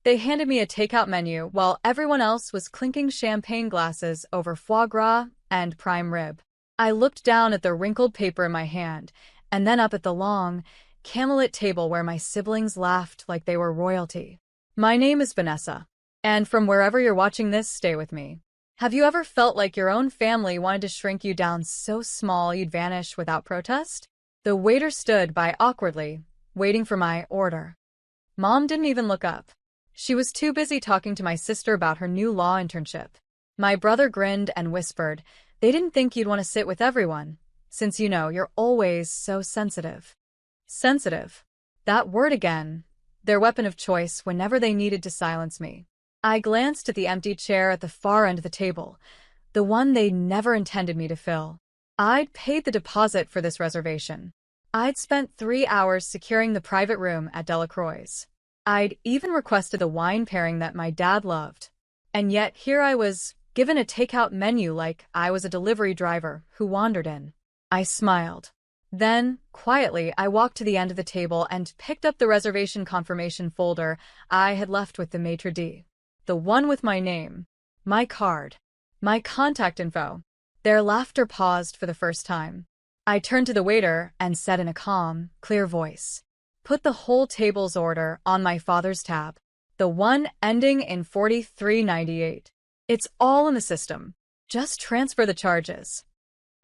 They handed me a takeout menu while everyone else was clinking champagne glasses over foie gras and prime rib. I looked down at the wrinkled paper in my hand, and then up at the long, candlelit table where my siblings laughed like they were royalty. My name is Vanessa, and from wherever you're watching this, stay with me. Have you ever felt like your own family wanted to shrink you down so small you'd vanish without protest? The waiter stood by awkwardly, waiting for my order. Mom didn't even look up. She was too busy talking to my sister about her new law internship. My brother grinned and whispered, "They didn't think you'd want to sit with everyone, since you're always so sensitive." Sensitive. That word again. Their weapon of choice whenever they needed to silence me. I glanced at the empty chair at the far end of the table, the one they never intended me to fill. I'd paid the deposit for this reservation. I'd spent 3 hours securing the private room at Delacroix's. I'd even requested the wine pairing that my dad loved. And yet here I was, given a takeout menu like I was a delivery driver who wandered in. I smiled. Then, quietly, I walked to the end of the table and picked up the reservation confirmation folder I had left with the maitre d'. The one with my name, my card, my contact info. Their laughter paused for the first time. I turned to the waiter and said in a calm, clear voice, "Put the whole table's order on my father's tab. The one ending in 4398. It's all in the system. Just transfer the charges."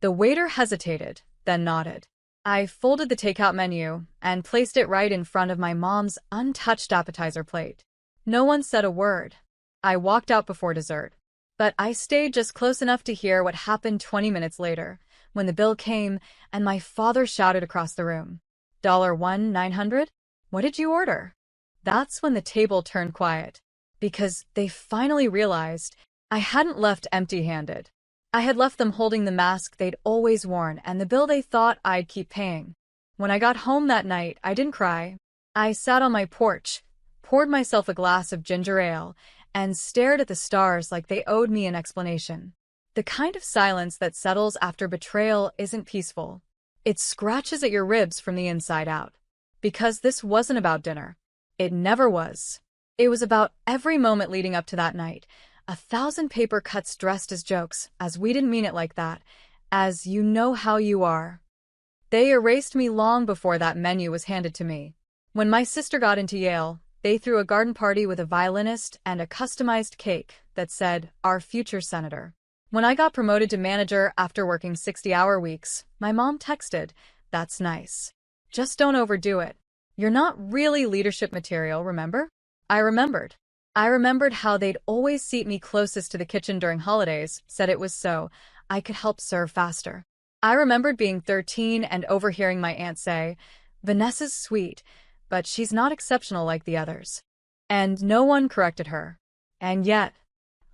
The waiter hesitated, then nodded. I folded the takeout menu and placed it right in front of my mom's untouched appetizer plate. No one said a word. I walked out before dessert. But I stayed just close enough to hear what happened 20 minutes later, when the bill came and my father shouted across the room, "$1,900? What did you order?" That's when the table turned quiet, because they finally realized I hadn't left empty-handed. I had left them holding the mask they'd always worn and the bill they thought I'd keep paying. When I got home that night, I didn't cry. I sat on my porch, poured myself a glass of ginger ale, and stared at the stars like they owed me an explanation. The kind of silence that settles after betrayal isn't peaceful. It scratches at your ribs from the inside out. Because this wasn't about dinner. It never was. It was about every moment leading up to that night. 1,000 paper cuts dressed as jokes, as we didn't mean it like that, as you know how you are. They erased me long before that menu was handed to me. When my sister got into Yale, they threw a garden party with a violinist and a customized cake that said, "Our future senator." When I got promoted to manager after working 60-hour weeks, my mom texted, "That's nice. Just don't overdo it. You're not really leadership material, remember?" I remembered. I remembered how they'd always seat me closest to the kitchen during holidays, said it was so I could help serve faster. I remembered being 13 and overhearing my aunt say, "Vanessa's sweet, but she's not exceptional like the others." And no one corrected her. And yet,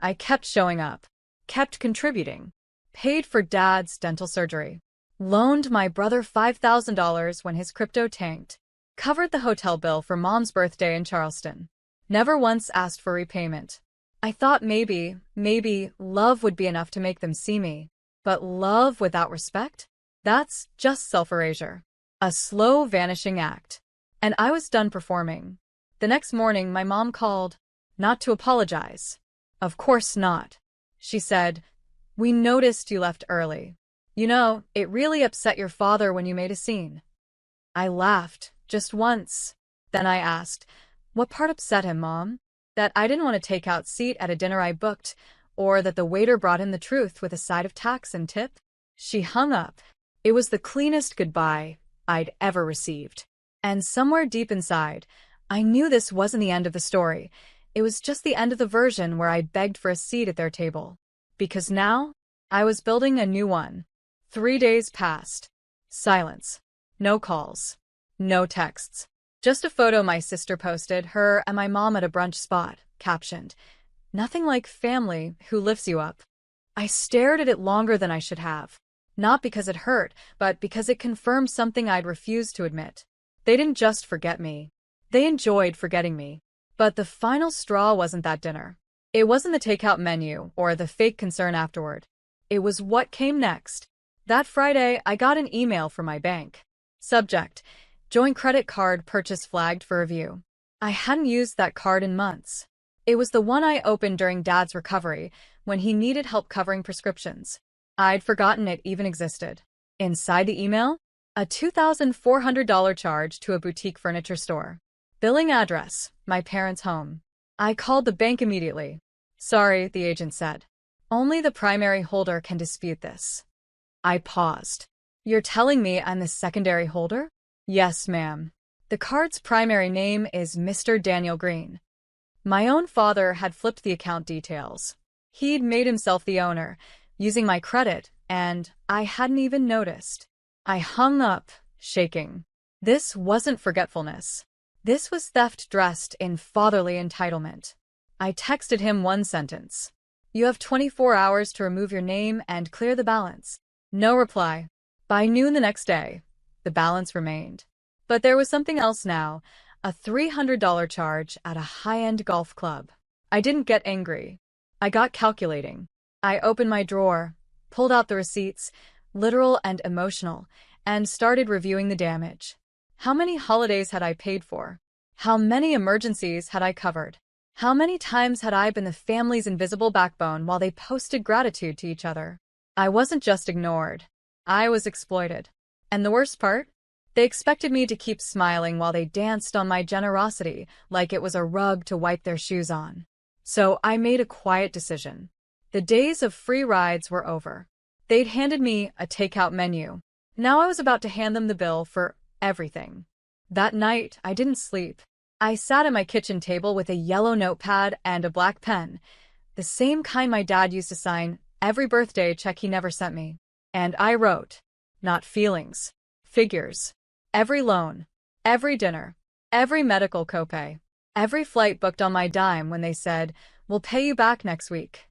I kept showing up, kept contributing, paid for Dad's dental surgery, loaned my brother $5,000 when his crypto tanked, covered the hotel bill for Mom's birthday in Charleston. Never once asked for repayment. I thought maybe love would be enough to make them see me. But love without respect? That's just self-erasure. A slow vanishing act. And I was done performing. The next morning, my mom called. Not to apologize. Of course not. She said, "We noticed you left early. It really upset your father when you made a scene." I laughed, just once. Then I asked, "What part upset him, Mom? That I didn't want a takeout seat at a dinner I booked, or that the waiter brought him the truth with a side of tax and tip?" She hung up. It was the cleanest goodbye I'd ever received. And somewhere deep inside, I knew this wasn't the end of the story. It was just the end of the version where I begged for a seat at their table. Because now, I was building a new one. 3 days passed. Silence. No calls. No texts. Just a photo my sister posted, her and my mom at a brunch spot, captioned, "Nothing like family who lifts you up." I stared at it longer than I should have. Not because it hurt, but because it confirmed something I'd refused to admit. They didn't just forget me. They enjoyed forgetting me. But the final straw wasn't that dinner. It wasn't the takeout menu or the fake concern afterward. It was what came next. That Friday, I got an email from my bank. Subject: Joint credit card purchase flagged for review. I hadn't used that card in months. It was the one I opened during Dad's recovery when he needed help covering prescriptions. I'd forgotten it even existed. Inside the email, a $2,400 charge to a boutique furniture store. Billing address, my parents' home. I called the bank immediately. Sorry, the agent said. Only the primary holder can dispute this. I paused. You're telling me I'm the secondary holder? Yes, ma'am. The card's primary name is Mr. Daniel Green. My own father had flipped the account details. He'd made himself the owner, using my credit, and I hadn't even noticed. I hung up, shaking. This wasn't forgetfulness. This was theft dressed in fatherly entitlement. I texted him one sentence. You have 24 hours to remove your name and clear the balance. No reply. By noon the next day, the balance remained. But there was something else now, a $300 charge at a high-end golf club. I didn't get angry. I got calculating. I opened my drawer, pulled out the receipts, literal and emotional, and started reviewing the damage. How many holidays had I paid for? How many emergencies had I covered? How many times had I been the family's invisible backbone while they posted gratitude to each other? I wasn't just ignored. I was exploited. And the worst part? They expected me to keep smiling while they danced on my generosity like it was a rug to wipe their shoes on. So I made a quiet decision. The days of free rides were over. They'd handed me a takeout menu. Now I was about to hand them the bill for everything. That night, I didn't sleep. I sat at my kitchen table with a yellow notepad and a black pen, the same kind my dad used to sign every birthday check he never sent me. And I wrote, not feelings, figures. Every loan, every dinner, every medical copay, every flight booked on my dime when they said, we'll pay you back next week.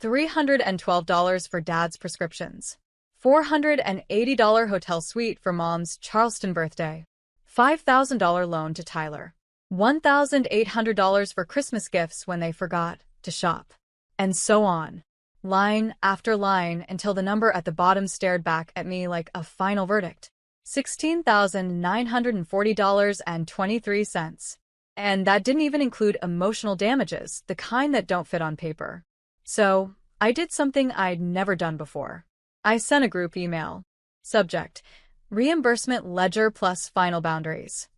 $312 for Dad's prescriptions. $480 hotel suite for Mom's Charleston birthday. $5,000 loan to Tyler. $1,800 for Christmas gifts when they forgot to shop. And so on. Line after line until the number at the bottom stared back at me like a final verdict. $16,940.23. And that didn't even include emotional damages, the kind that don't fit on paper. So, I did something I'd never done before. I sent a group email. Subject: Reimbursement Ledger plus Final Boundaries.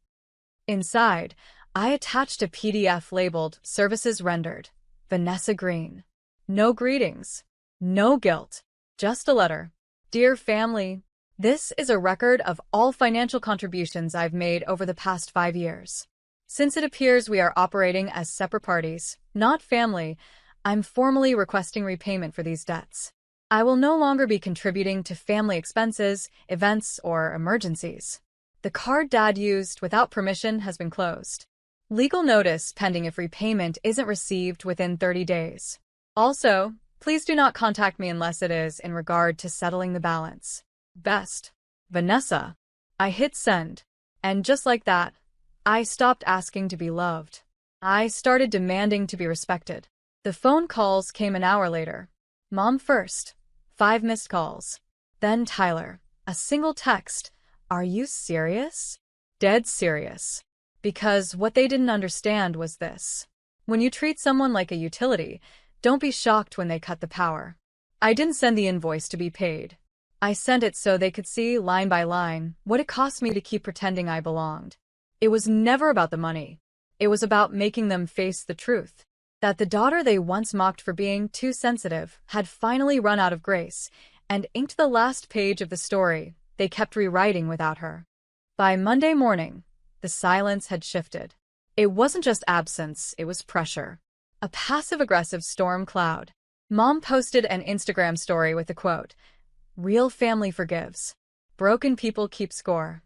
Inside, I attached a PDF labeled Services Rendered. Vanessa Green. No greetings. No guilt. Just a letter. Dear family, this is a record of all financial contributions I've made over the past 5 years. Since it appears we are operating as separate parties, not family, I'm formally requesting repayment for these debts. I will no longer be contributing to family expenses, events, or emergencies. The card Dad used without permission has been closed. Legal notice pending if repayment isn't received within 30 days. Also, please do not contact me unless it is in regard to settling the balance. Best, Vanessa. I hit send. And just like that, I stopped asking to be loved. I started demanding to be respected. The phone calls came an hour later. Mom first. 5 missed calls. Then Tyler. A single text. Are you serious? Dead serious. Because what they didn't understand was this. When you treat someone like a utility, don't be shocked when they cut the power. I didn't send the invoice to be paid. I sent it so they could see, line by line, what it cost me to keep pretending I belonged. It was never about the money. It was about making them face the truth. That the daughter they once mocked for being too sensitive had finally run out of grace and inked the last page of the story they kept rewriting without her. By Monday morning, the silence had shifted. It wasn't just absence, it was pressure. A passive-aggressive storm cloud. Mom posted an Instagram story with the quote, "Real family forgives. Broken people keep score."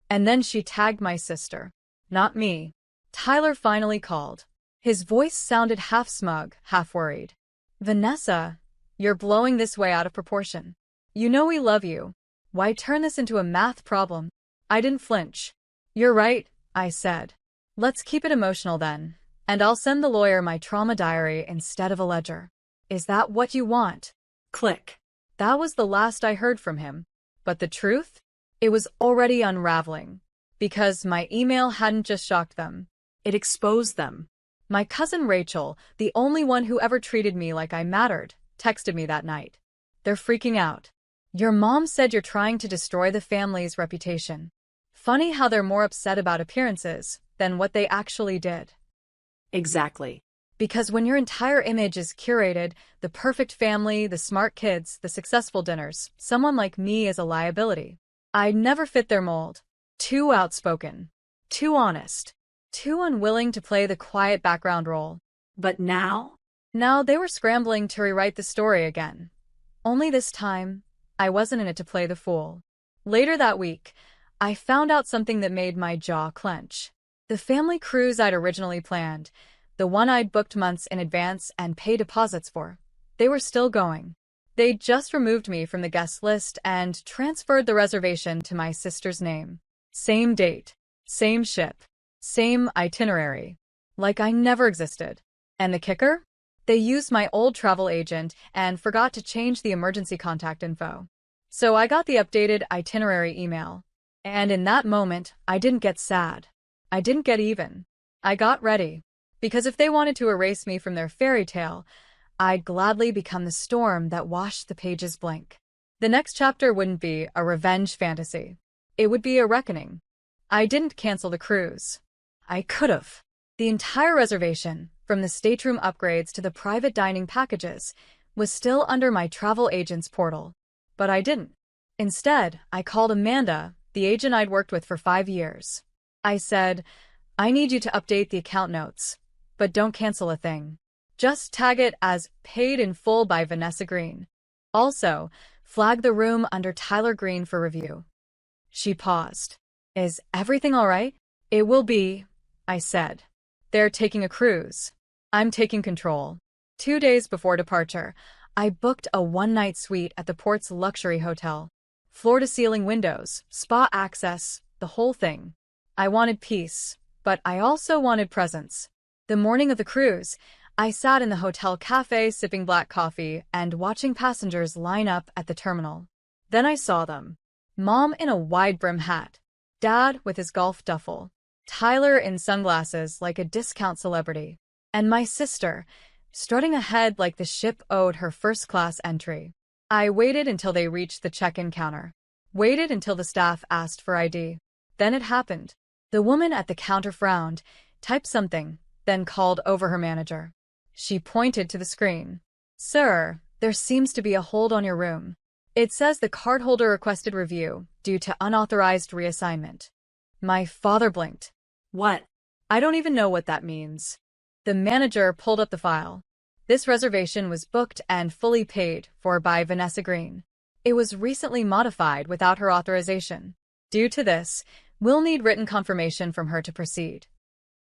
And then she tagged my sister. Not me. Tyler finally called. His voice sounded half smug, half worried. "Vanessa, you're blowing this way out of proportion. You know we love you. Why turn this into a math problem?" I didn't flinch. "You're right," I said. "Let's keep it emotional then, and I'll send the lawyer my trauma diary instead of a ledger. Is that what you want?" Click. That was the last I heard from him. But the truth? It was already unraveling. Because my email hadn't just shocked them. It exposed them. My cousin Rachel, the only one who ever treated me like I mattered, texted me that night. They're freaking out. Your mom said you're trying to destroy the family's reputation. Funny how they're more upset about appearances than what they actually did. Exactly. Because when your entire image is curated, the perfect family, the smart kids, the successful dinners, someone like me is a liability. I never fit their mold. Too outspoken. Too honest. Too unwilling to play the quiet background role. But now? Now they were scrambling to rewrite the story again. Only this time, I wasn't in it to play the fool. Later that week, I found out something that made my jaw clench. The family cruise I'd originally planned, the one I'd booked months in advance and paid deposits for, they were still going. They'd just removed me from the guest list and transferred the reservation to my sister's name. Same date, same ship, same itinerary. Like I never existed. And the kicker? They used my old travel agent and forgot to change the emergency contact info. So I got the updated itinerary email. And in that moment, I didn't get sad. I didn't get even. I got ready. Because if they wanted to erase me from their fairy tale, I'd gladly become the storm that washed the pages blank. The next chapter wouldn't be a revenge fantasy. It would be a reckoning. I didn't cancel the cruise. I could've. The entire reservation, from the stateroom upgrades to the private dining packages, was still under my travel agent's portal. But I didn't. Instead, I called Amanda, the agent I'd worked with for 5 years. I said, I need you to update the account notes, but don't cancel a thing. Just tag it as paid in full by Vanessa Green. Also, flag the room under Tyler Green for review. She paused. Is everything all right? It will be, I said. They're taking a cruise. I'm taking control. 2 days before departure, I booked a one-night suite at the port's luxury hotel. Floor-to-ceiling windows, spa access, the whole thing. I wanted peace, but I also wanted presence. The morning of the cruise, I sat in the hotel cafe sipping black coffee and watching passengers line up at the terminal. Then I saw them. Mom in a wide-brim hat. Dad with his golf duffel. Tyler in sunglasses like a discount celebrity. And my sister, strutting ahead like the ship owed her first-class entry. I waited until they reached the check-in counter. Waited until the staff asked for ID. Then it happened. The woman at the counter frowned, typed something, then called over her manager. She pointed to the screen. Sir, there seems to be a hold on your room. It says the cardholder requested review due to unauthorized reassignment. My father blinked. What? I don't even know what that means. The manager pulled up the file. This reservation was booked and fully paid for by Vanessa Green. It was recently modified without her authorization. Due to this, we'll need written confirmation from her to proceed.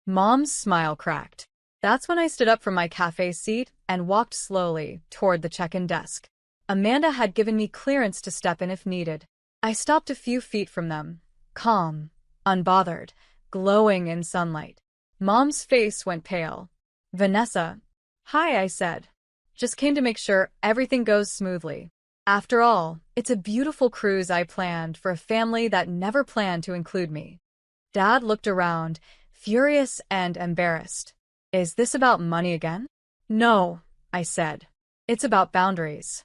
Mom's smile cracked. That's when I stood up from my cafe seat and walked slowly toward the check-in desk. Amanda had given me clearance to step in if needed. I stopped a few feet from them, calm, unbothered, glowing in sunlight. Mom's face went pale. Vanessa. Hi, I said. Just came to make sure everything goes smoothly. After all, it's a beautiful cruise I planned for a family that never planned to include me. Dad looked around, furious and embarrassed. Is this about money again? No, I said. It's about boundaries.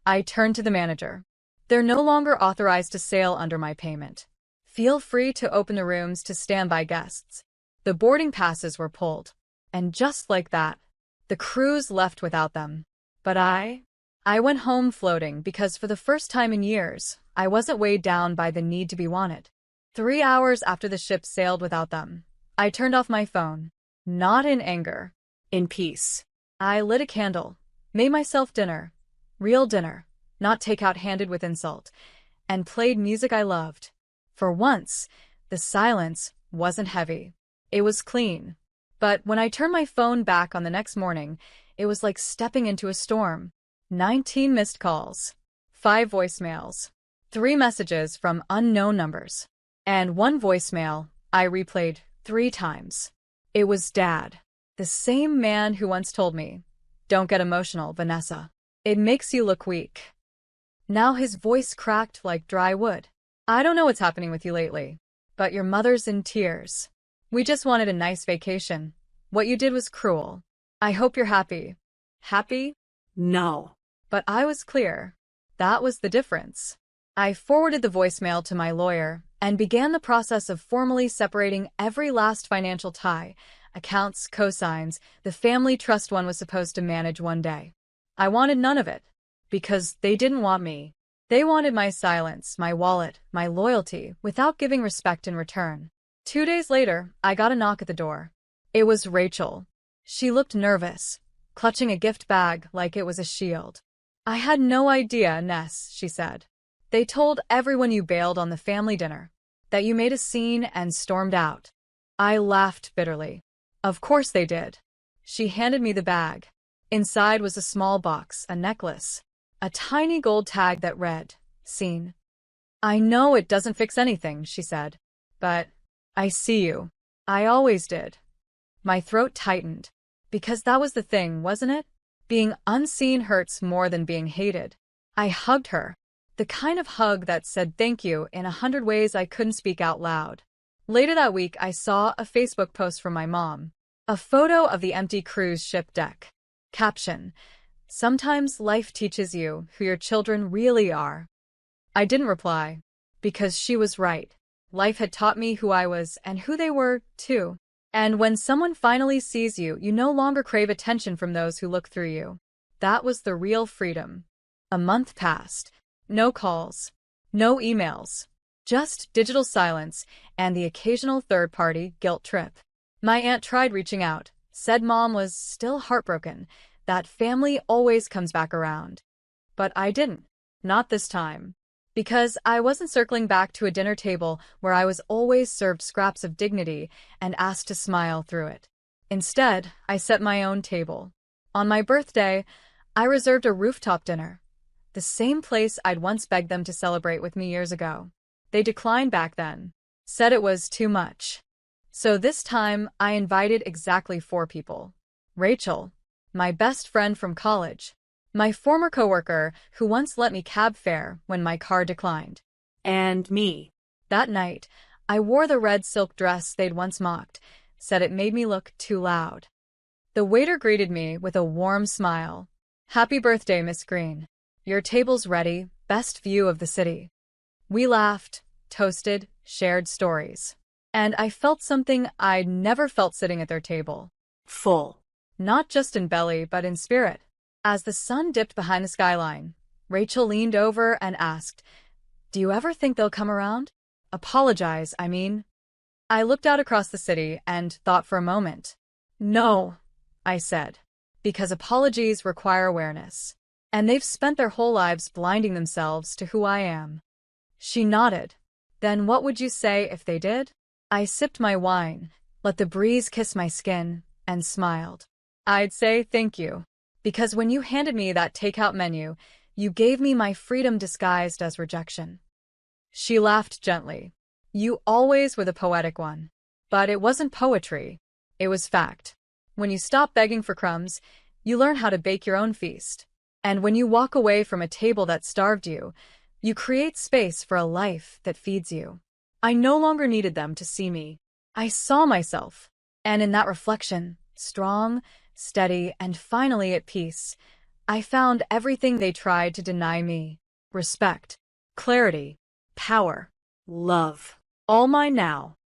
I turned to the manager. They're no longer authorized to sail under my payment. Feel free to open the rooms to standby guests. The boarding passes were pulled. And just like that, the cruise left without them. But I went home floating because for the first time in years, I wasn't weighed down by the need to be wanted. 3 hours after the ship sailed without them, I turned off my phone. Not in anger. In peace. I lit a candle, made myself dinner. Real dinner, not takeout handed with insult, and played music I loved. For once, the silence wasn't heavy. It was clean. But when I turned my phone back on the next morning, it was like stepping into a storm. 19 missed calls, 5 voicemails, 3 messages from unknown numbers, and 1 voicemail I replayed 3 times. It was Dad, the same man who once told me, "Don't get emotional, Vanessa. It makes you look weak." Now his voice cracked like dry wood. I don't know what's happening with you lately, but your mother's in tears. We just wanted a nice vacation. What you did was cruel. I hope you're happy. Happy? No. But I was clear. That was the difference. I forwarded the voicemail to my lawyer and began the process of formally separating every last financial tie, accounts, cosigns, the family trust one was supposed to manage one day. I wanted none of it, because they didn't want me. They wanted my silence, my wallet, my loyalty, without giving respect in return. 2 days later, I got a knock at the door. It was Rachel. She looked nervous, clutching a gift bag like it was a shield. I had no idea, Ness, she said. They told everyone you bailed on the family dinner, that you made a scene and stormed out. I laughed bitterly. Of course they did. She handed me the bag. Inside was a small box, a necklace, a tiny gold tag that read, "Seen." I know it doesn't fix anything, she said, but I see you. I always did. My throat tightened, because that was the thing, wasn't it? Being unseen hurts more than being hated. I hugged her, the kind of hug that said thank you in 100 ways I couldn't speak out loud. Later that week, I saw a Facebook post from my mom, a photo of the empty cruise ship deck. Caption: "Sometimes life teaches you who your children really are." I didn't reply, because she was right. Life had taught me who I was and who they were, too. And when someone finally sees you, you no longer crave attention from those who look through you. That was the real freedom. A month passed. No calls. No emails. Just digital silence and the occasional third-party guilt trip. My aunt tried reaching out, said Mom was still heartbroken, that family always comes back around. But I didn't. Not this time. Because I wasn't circling back to a dinner table where I was always served scraps of dignity and asked to smile through it. Instead, I set my own table. On my birthday, I reserved a rooftop dinner, the same place I'd once begged them to celebrate with me years ago. They declined back then, said it was too much. So this time, I invited exactly 4 people. Rachel, my best friend from college, my former coworker who once lent me cab fare when my car declined. And me. That night, I wore the red silk dress they'd once mocked, said it made me look too loud. The waiter greeted me with a warm smile. "Happy birthday, Miss Green. Your table's ready, best view of the city." We laughed, toasted, shared stories. And I felt something I'd never felt sitting at their table. Full. Not just in belly, but in spirit. As the sun dipped behind the skyline, Rachel leaned over and asked, "Do you ever think they'll come around? Apologize, I mean." I looked out across the city and thought for a moment. "No," I said, "because apologies require awareness. And they've spent their whole lives blinding themselves to who I am." She nodded. "Then what would you say if they did?" I sipped my wine, let the breeze kiss my skin, and smiled. "I'd say thank you. Because when you handed me that takeout menu, you gave me my freedom disguised as rejection." She laughed gently. "You always were the poetic one. But it wasn't poetry. It was fact. When you stop begging for crumbs, you learn how to bake your own feast. And when you walk away from a table that starved you, you create space for a life that feeds you." I no longer needed them to see me. I saw myself. And in that reflection, strong, steady, and finally at peace, I found everything they tried to deny me. Respect, clarity, power, Love. all mine now.